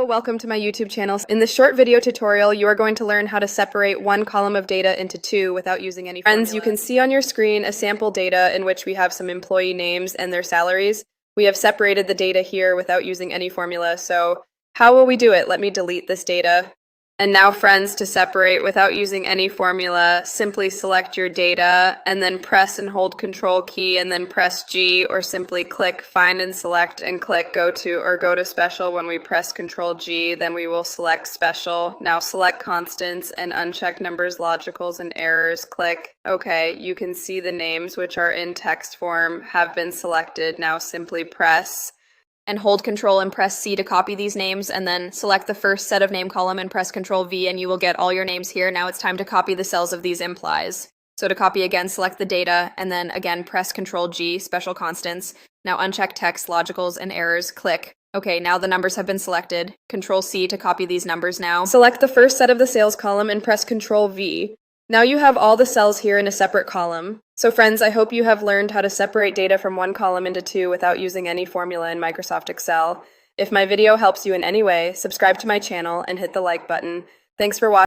Hello, welcome to my YouTube channel. In this short video tutorial, you are going to learn how to separate one column of data into two without using any formula. Friends, you can see on your screen a sample data in which we have some employee names and their salaries. We have separated the data here without using any formula, so how will we do it? Let me delete this data. And now, friends, to separate without using any formula, simply select your data and then press and hold Control key and then press G, or simply click Find and Select and click Go to Special. When we press Control G, then we will select Special. Now select Constants and uncheck Numbers, Logicals, and Errors. Click OK. You can see the names, which are in text form, have been selected. Now simply press and hold Control and press C to copy these names, and then select the first set of name column and press Control V, and you will get all your names here. Now it's time to copy the cells of these implies. So to copy again, select the data, and then again press Control G, Special Constants. Now uncheck Text, Logicals, and Errors. Click. Okay, now the numbers have been selected. Control C to copy these numbers now. Select the first set of the sales column and press Control V. Now you have all the cells here in a separate column. So friends, I hope you have learned how to separate data from one column into two without using any formula in Microsoft Excel. If my video helps you in any way, subscribe to my channel and hit the like button. Thanks for watching.